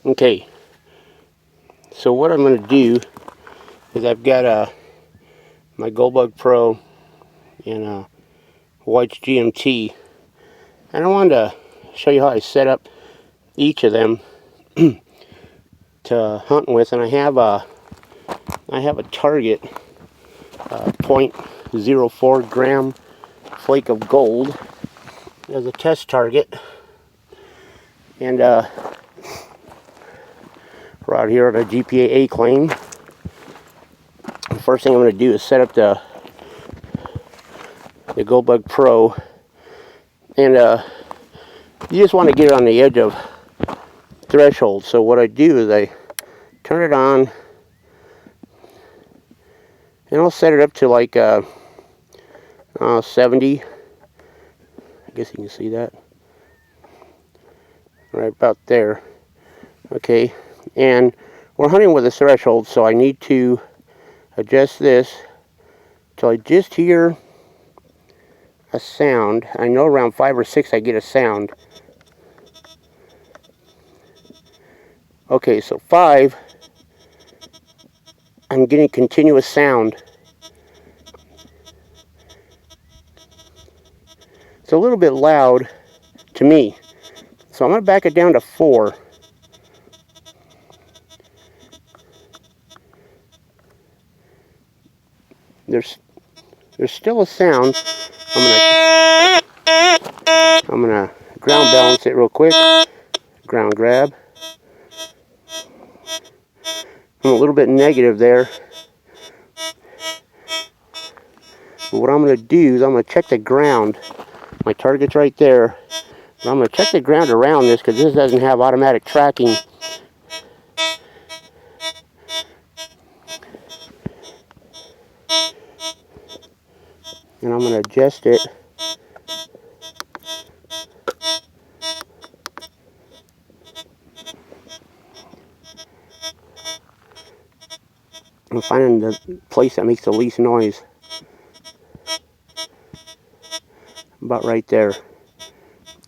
Okay, so what I'm going to do is I've got my Goldbug Pro and White's GMT, and I wanted to show you how I set up each of them to hunt with. And I have a target, 0.04 gram flake of gold as a test target, and we're out here at a GPAA claim. The first thing I'm going to do is set up the Goldbug Pro, and you just want to get it on the edge of threshold. So what I do is I turn it on, and I'll set it up to like 70. I guess you can see that right about there. Okay, and we're hunting with a threshold, so I need to adjust this till I just hear a sound. I know around 5 or 6 I get a sound. Okay, so 5, I'm getting continuous sound. It's a little bit loud to me, so I'm going to back it down to 4. There's still a sound. I'm gonna ground balance it real quick. Ground grab. I'm a little bit negative there. But what I'm gonna do is I'm gonna check the ground. My target's right there. But I'm gonna check the ground around this because this doesn't have automatic tracking. And I'm gonna adjust it. I'm finding the place that makes the least noise. About right there.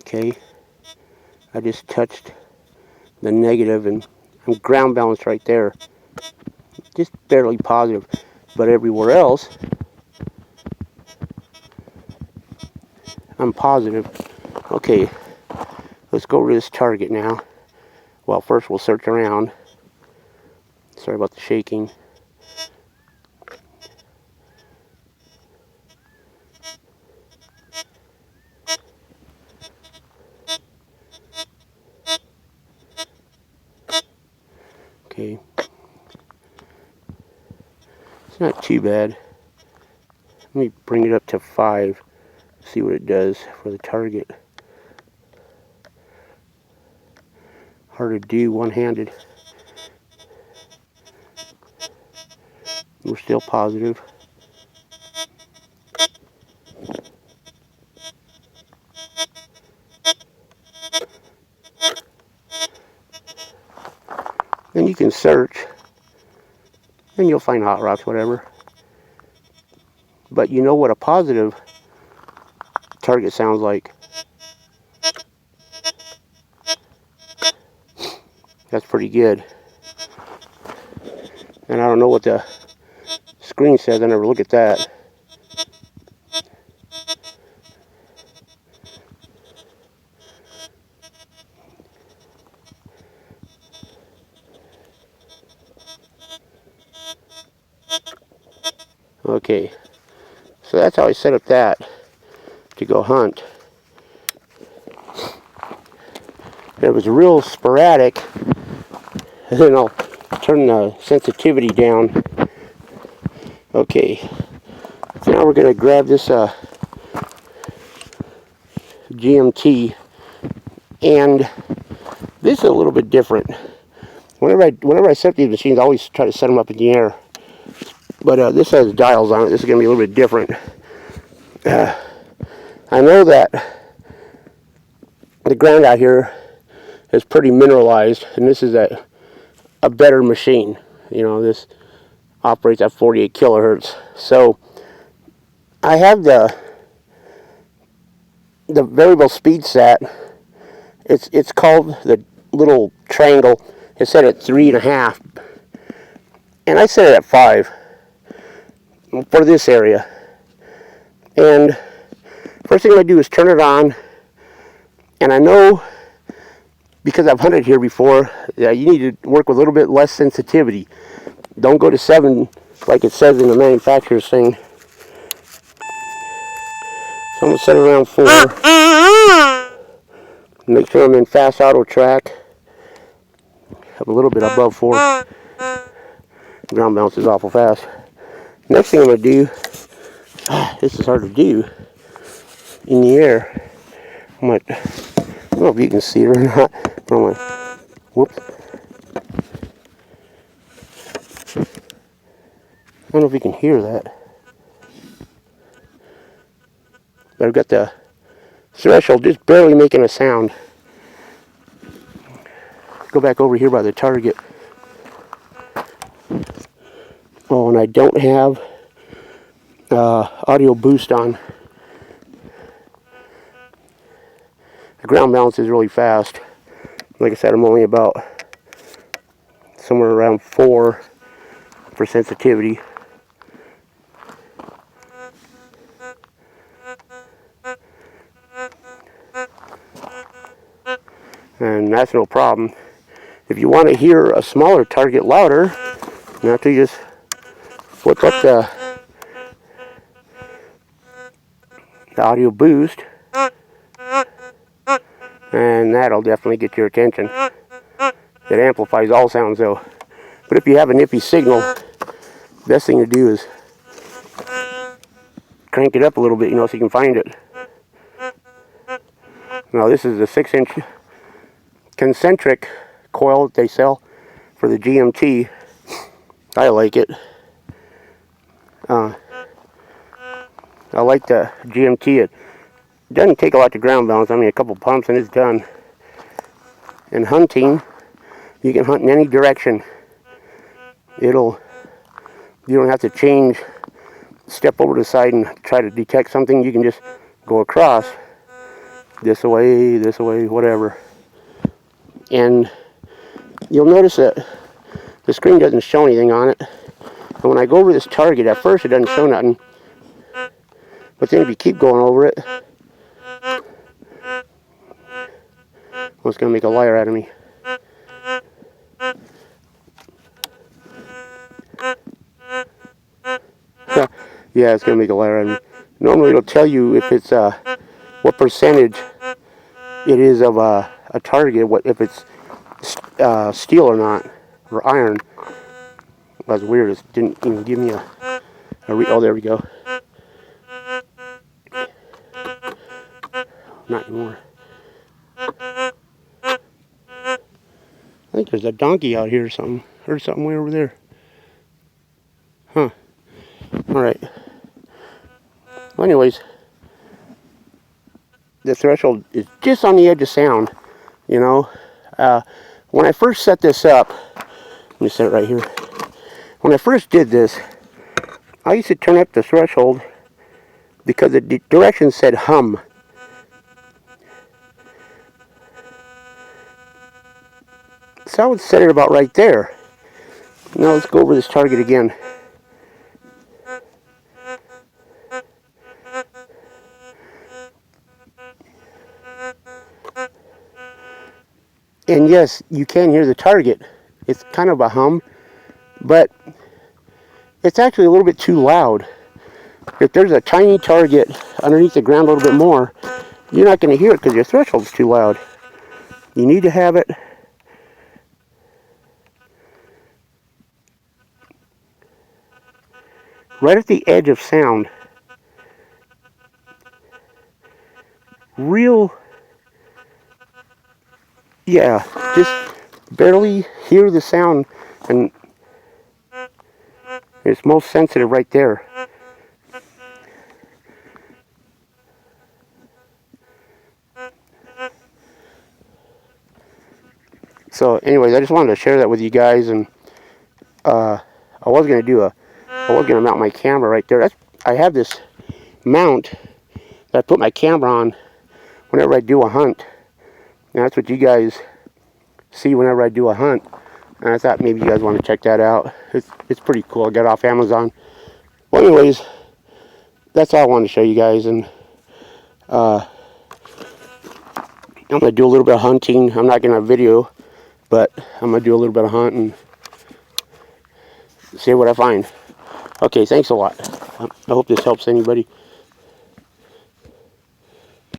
Okay. I just touched the negative and I'm ground balanced right there. Just barely positive. But everywhere else, I'm positive. Okay. Let's go to this target now. Well, first we'll search around. Sorry about the shaking. Okay. It's not too bad. Let me bring it up to 5. See what it does for the target. Hard to do one-handed. We're still positive. Then you can search, and you'll find hot rocks, whatever. But you know what a positive target sounds like. That's pretty good. And I don't know what the screen says. I never look at that. Okay, so that's how I set up that to go hunt. It was real sporadic, and then I'll turn the sensitivity down. Okay, so now we're going to grab this GMT, and this is a little bit different. Whenever I set these machines, I always try to set them up in the air. But this has dials on it. This is going to be a little bit different. I know that the ground out here is pretty mineralized, and this is a better machine. You know, this operates at 48 kilohertz. So I have the variable speed set. It's called the little triangle It's set at 3.5, and I set it at 5 for this area. And first thing I do is turn it on, and I know, because I've hunted here before, that you need to work with a little bit less sensitivity. Don't go to 7 like it says in the manufacturer's thing. So I'm going to set it around 4. Make sure I'm in fast auto track. Up a little bit above 4. Ground bounce is awful fast. Next thing I'm going to do, this is hard to do in the air. I don't know if you can see it or not, but I'm going to, whoops. I don't know if you can hear that. But I've got the threshold just barely making a sound. Go back over here by the target. Oh, and I don't have audio boost on. The ground bounce is really fast. Like I said, I'm only about somewhere around 4 for sensitivity. And that's no problem. If you want to hear a smaller target louder, you have to just flip up the audio boost, and that'll definitely get your attention. It amplifies all sounds though. But if you have a nippy signal, best thing to do is crank it up a little bit, so you can find it. Now this is a 6-inch concentric coil that they sell for the GMT. I like it. I like the GMT. It doesn't take a lot to ground bounce. I mean, a couple pumps and it's done. In hunting, you can hunt in any direction. You don't have to change, step over to the side and try to detect something. You can just go across, this way, whatever. And you'll notice that the screen doesn't show anything on it. And when I go over this target, at first it doesn't show nothing. But then if you keep going over it, well, it's going to make a liar out of me. Yeah, it's going to make a liar out of me. Normally it'll tell you if it's what percentage it is of a target, if it's steel or not, or iron. That's weird. It didn't even give me a oh, there we go. Not anymore. I think there's a donkey out here or something. Heard something way over there. Huh. Alright. Well, anyways, the threshold is just on the edge of sound, When I first set this up, let me set it right here. When I first did this, I used to turn up the threshold because the directions said hum. So I would set it about right there. Now let's go over this target again. And yes, you can hear the target. It's kind of a hum, but it's actually a little bit too loud. If there's a tiny target underneath the ground a little bit more, you're not going to hear it because your threshold's too loud. You need to have it right at the edge of sound. Yeah, just barely hear the sound, and it's most sensitive right there. So anyways, I just wanted to share that with you guys, and I was gonna mount my camera right there. I have this mount that I put my camera on whenever I do a hunt. And that's what you guys see whenever I do a hunt. and I thought maybe you guys want to check that out. It's pretty cool. I got it off Amazon. Well, anyways, that's all I wanted to show you guys, and I'm going to do a little bit of hunting. I'm not going to video, but I'm going to do a little bit of hunting, see what I find. Okay, thanks a lot. I hope this helps anybody.